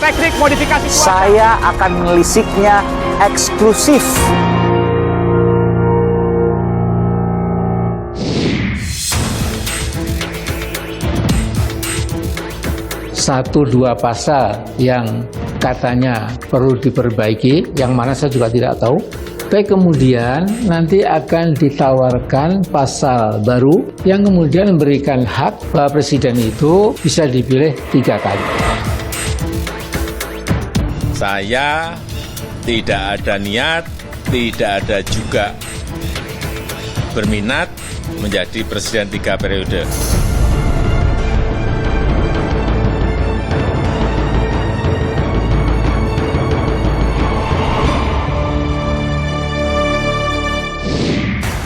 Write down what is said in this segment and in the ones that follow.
teknik modifikasi cuaca. Saya akan menelisiknya eksklusif. Satu dua pasal yang katanya perlu diperbaiki, yang mana saya juga tidak tahu. Tapi kemudian nanti akan ditawarkan pasal baru yang kemudian memberikan hak bahwa presiden itu bisa dipilih 3 kali. Saya tidak ada niat, tidak ada juga berminat menjadi presiden 3 periode.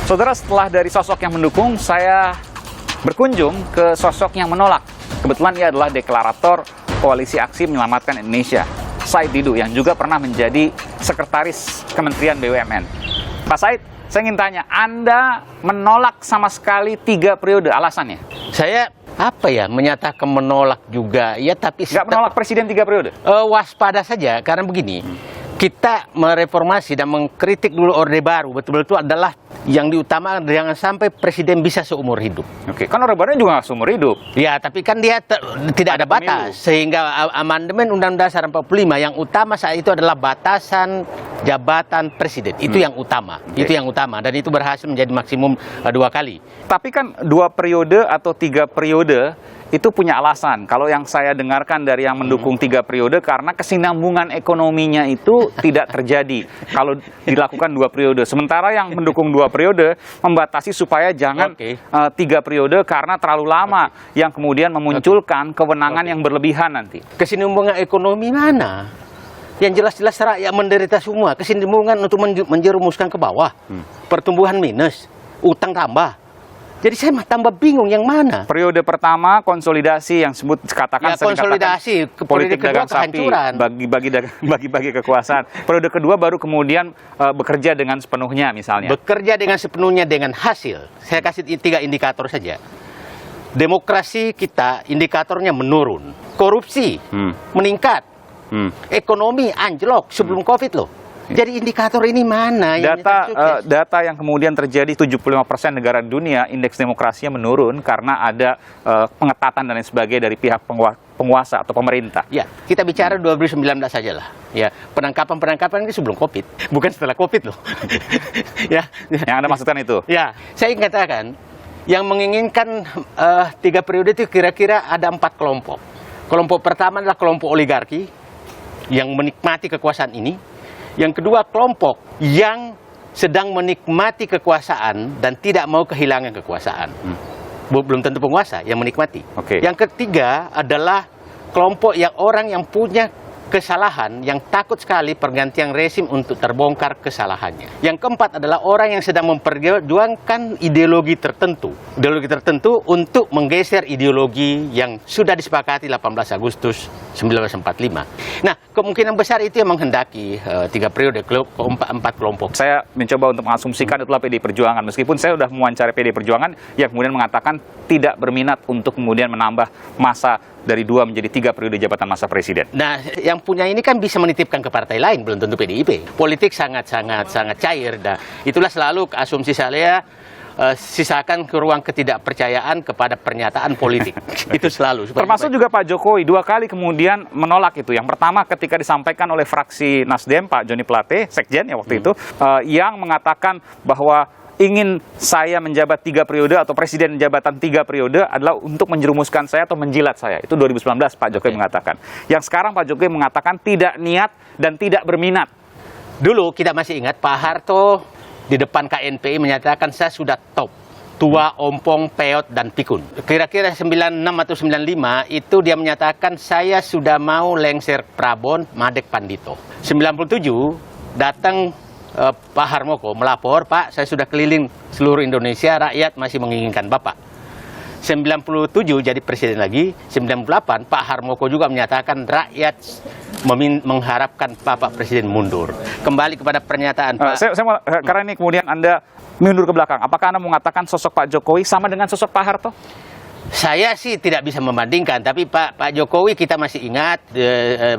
Saudara, setelah dari sosok yang mendukung, saya berkunjung ke sosok yang menolak. Kebetulan ia adalah deklarator Koalisi Aksi Menyelamatkan Indonesia, Said Didu, yang juga pernah menjadi Sekretaris Kementerian BUMN. Pak Said, saya ingin tanya, Anda menolak sama sekali 3 periode, alasannya? Saya menyatakan menolak juga ya, tapi Nggak menolak presiden 3 periode? Waspada saja, karena begini, kita mereformasi dan mengkritik dulu Orde Baru betul-betul adalah yang diutamakan jangan sampai presiden bisa seumur hidup. Oke, kan Orde Baru juga nggak seumur hidup. Ya, tapi kan dia tidak ada batas. Sehingga amandemen Undang-Undang Dasar 45 yang utama saat itu adalah batasan jabatan presiden. Itu yang utama. Itu yang utama, dan itu berhasil menjadi maksimum 2 kali. Tapi kan 2 periode atau 3 periode itu punya alasan. Kalau yang saya dengarkan dari yang mendukung 3 periode, karena kesinambungan ekonominya itu tidak terjadi kalau dilakukan 2 periode. Sementara yang mendukung 2 periode membatasi supaya jangan 3 periode karena terlalu lama, yang kemudian memunculkan kewenangan yang berlebihan nanti. Kesinambungan ekonomi mana? Yang jelas-jelas rakyat menderita semua. Kesinambungan untuk menjerumuskan ke bawah. Pertumbuhan minus, utang tambah. Jadi saya tambah bingung yang mana. Periode pertama konsolidasi yang katakan konsolidasi, politik dagang sapi, kehancuran, bagi-bagi kekuasaan. Periode kedua baru kemudian bekerja dengan sepenuhnya misalnya. Bekerja dengan sepenuhnya dengan hasil. Saya kasih 3 indikator saja. Demokrasi kita indikatornya menurun, korupsi meningkat, ekonomi anjlok sebelum Covid loh. Jadi indikator ini mana? Data yang kemudian terjadi 75% negara di dunia, indeks demokrasinya menurun karena ada pengetatan dan lain sebagainya dari pihak penguasa atau pemerintah. Ya, kita bicara 2019 saja lah. Ya, penangkapan ini sebelum Covid, bukan setelah Covid loh. Ya, yang Anda maksudkan itu? Ya, saya ingin katakan yang menginginkan 3 periode itu kira-kira ada 4 kelompok. Kelompok pertama adalah kelompok oligarki yang menikmati kekuasaan ini. Yang kedua, kelompok yang sedang menikmati kekuasaan dan tidak mau kehilangan kekuasaan. Belum tentu penguasa yang menikmati. Yang ketiga adalah kelompok yang orang yang punya kesalahan, yang takut sekali pergantian rezim untuk terbongkar kesalahannya. Yang keempat adalah orang yang sedang memperjuangkan ideologi tertentu untuk menggeser ideologi yang sudah disepakati 18 Agustus 1945. Nah, kemungkinan besar itu yang menghendaki 3 periode, 4 kelompok. Saya mencoba untuk mengasumsikan itulah PDI Perjuangan, meskipun saya sudah mewawancarai PDI Perjuangan yang kemudian mengatakan tidak berminat untuk kemudian menambah masa dari 2 menjadi 3 periode jabatan masa presiden. Nah, yang punya ini kan bisa menitipkan ke partai lain, belum tentu PDIP. Politik sangat cair. Nah, itulah selalu asumsi saya, sisakan ke ruang ketidakpercayaan kepada pernyataan politik. Itu selalu. Termasuk juga Pak Jokowi 2 kali kemudian menolak itu. Yang pertama ketika disampaikan oleh fraksi Nasdem, Pak Joni Plate, Sekjen ya waktu itu, yang mengatakan bahwa ingin saya menjabat 3 periode atau presiden jabatan 3 periode adalah untuk menjerumuskan saya atau menjilat saya. Itu 2019 Pak Jokowi mengatakan. Yang sekarang Pak Jokowi mengatakan tidak niat dan tidak berminat. Dulu kita masih ingat Pak Harto di depan KNPI menyatakan saya sudah top, tua, ompong, peot, dan pikun. Kira-kira 96 atau 95 itu dia menyatakan saya sudah mau lengser Prabon, Madek Pandito. 97 datang Pak Harmoko melapor, Pak, saya sudah keliling seluruh Indonesia, rakyat masih menginginkan Bapak. 97 jadi presiden lagi, 98 Pak Harmoko juga menyatakan rakyat mengharapkan Bapak Presiden mundur. Kembali kepada pernyataan Pak. Karena ini kemudian Anda mundur ke belakang, apakah Anda mengatakan sosok Pak Jokowi sama dengan sosok Pak Harto? Saya sih tidak bisa membandingkan, tapi Pak Jokowi kita masih ingat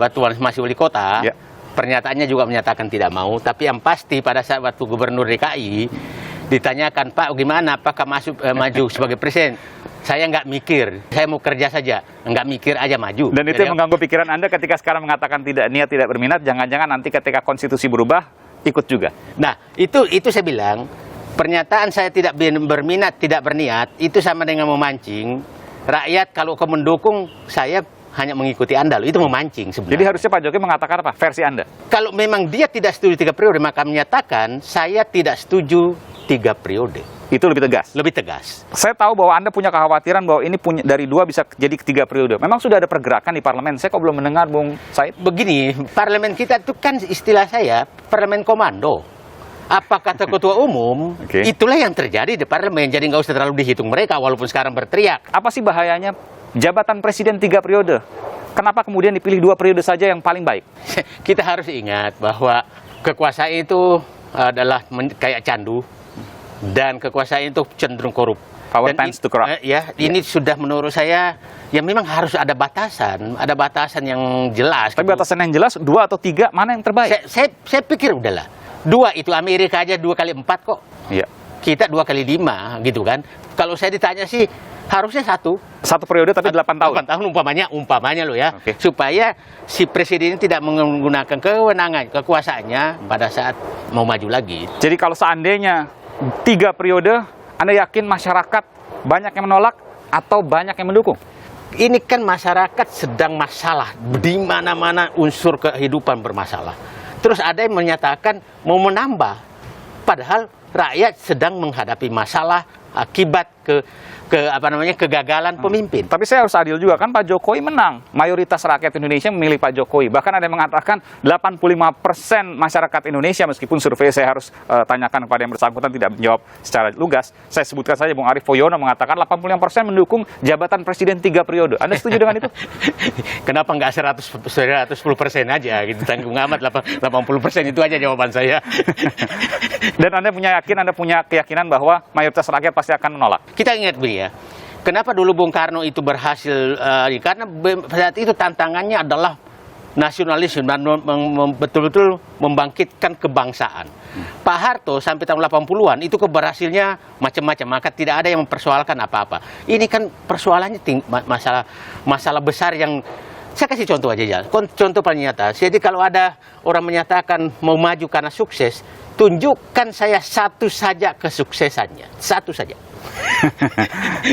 waktu masih wali kota, Ya. pernyataannya juga menyatakan tidak mau. Tapi yang pasti pada saat waktu gubernur DKI ditanyakan, Pak gimana, apakah maju sebagai presiden? Saya nggak mikir, saya mau kerja saja, nggak mikir aja maju. Dan itu yang mengganggu pikiran Anda ketika sekarang mengatakan tidak niat, tidak berminat, jangan-jangan nanti ketika konstitusi berubah, ikut juga. Nah, itu saya bilang, pernyataan saya tidak berminat, tidak berniat, itu sama dengan memancing. Rakyat kalau kau mendukung, saya hanya mengikuti Anda, loh. Itu memancing sebenarnya. Jadi harusnya Pak Jokowi mengatakan apa? Versi Anda. Kalau memang dia tidak setuju 3 periode, maka menyatakan saya tidak setuju 3 periode. Itu lebih tegas. Lebih tegas. Saya tahu bahwa Anda punya kekhawatiran bahwa ini punya dari 2 bisa jadi 3 periode. Memang sudah ada pergerakan di parlemen. Saya kok belum mendengar, Bung Said? Begini, parlemen kita itu kan istilah saya parlemen komando. Apa kata ketua umum, Oke. itulah yang terjadi di parlemen. Jadi nggak usah terlalu dihitung mereka, walaupun sekarang berteriak. Apa sih bahayanya jabatan presiden 3 periode? Kenapa kemudian dipilih 2 periode saja yang paling baik? Kita harus ingat bahwa kekuasaan itu adalah kayak candu, dan kekuasaan itu cenderung korup. Power Dan tends to corrupt. ini sudah menurut saya, ya memang harus ada batasan yang jelas. Tapi batasan yang jelas 2 atau 3 mana yang terbaik? Saya pikir udahlah. 2 itu Amerika aja 2 kali 4 kok. Iya. Kita 2 kali 5 gitu kan. Kalau saya ditanya sih harusnya 1 periode tapi 8 tahun. 8 tahun umpamanya loh ya. Oke. Supaya si presiden tidak menggunakan kewenangan, kekuasaannya pada saat mau maju lagi. Jadi kalau seandainya 3 periode, Anda yakin masyarakat banyak yang menolak atau banyak yang mendukung? Ini kan masyarakat sedang masalah, di mana-mana unsur kehidupan bermasalah. Terus ada yang menyatakan mau menambah, padahal rakyat sedang menghadapi masalah akibat kegagalan pemimpin. Tapi saya harus adil juga, kan Pak Jokowi menang. Mayoritas rakyat Indonesia memilih Pak Jokowi. Bahkan ada yang mengatakan 85% masyarakat Indonesia, meskipun survei saya harus tanyakan kepada yang bersangkutan tidak menjawab secara lugas. Saya sebutkan saja Bung Arief Poyono mengatakan 85% mendukung jabatan presiden 3 periode. Anda setuju dengan itu? Kenapa nggak 110% aja gitu, tanggung amat 80% itu aja jawaban saya. Dan Anda punya keyakinan bahwa mayoritas rakyat pasti akan menolak. Kita ingat begini ya, kenapa dulu Bung Karno itu berhasil, karena saat itu tantangannya adalah nasionalisme dan betul-betul membangkitkan kebangsaan. Pak Harto sampai tahun 80-an itu keberhasilnya macam-macam, maka tidak ada yang mempersoalkan apa-apa. Ini kan persoalannya masalah besar yang saya kasih contoh aja ya. Contoh paling nyata. Jadi kalau ada orang menyatakan mau maju karena sukses, tunjukkan saya satu saja kesuksesannya, satu saja.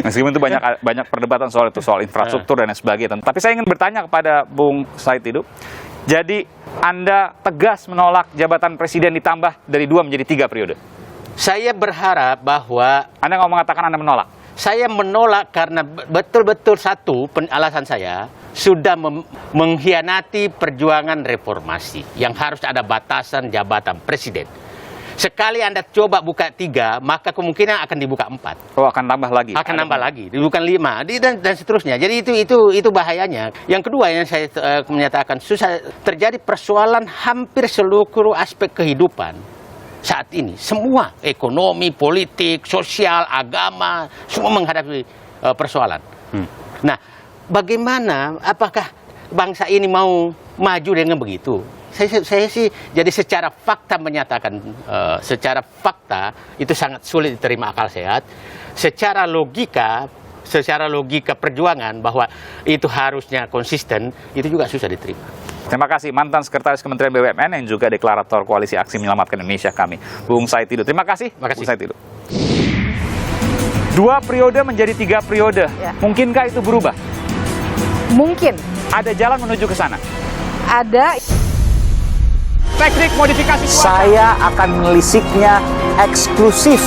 Meskipun itu banyak perdebatan soal itu, soal infrastruktur dan lain sebagainya. Tapi saya ingin bertanya kepada Bung Said Didu. Jadi Anda tegas menolak jabatan presiden ditambah dari 2 menjadi 3 periode. Saya berharap bahwa Anda nggak mau mengatakan Anda menolak. saya menolak karena betul-betul satu alasan saya sudah mengkhianati perjuangan reformasi yang harus ada batasan jabatan presiden. Sekali Anda coba buka 3, maka kemungkinan akan dibuka 4. Oh, akan tambah lagi. Akan nambah lagi, bukan 5 dan seterusnya. Jadi itu bahayanya. Yang kedua yang saya menyatakan susah, terjadi persoalan hampir seluruh aspek kehidupan saat ini. Semua ekonomi, politik, sosial, agama, semua menghadapi persoalan. Nah, bagaimana? Apakah bangsa ini mau maju dengan begitu? Saya sih jadi secara fakta menyatakan, secara fakta itu sangat sulit diterima akal sehat. Secara logika perjuangan bahwa itu harusnya konsisten, itu juga susah diterima. Terima kasih mantan Sekretaris Kementerian BUMN yang juga deklarator Koalisi Aksi Menyelamatkan Indonesia kami, Bung Said Didu. Terima kasih, Bung Said Didu. 2 periode menjadi 3 periode, Ya. mungkinkah itu berubah? Mungkin Ada jalan menuju ke sana. ada. Teknik modifikasi cuaca. Saya akan menelisiknya eksklusif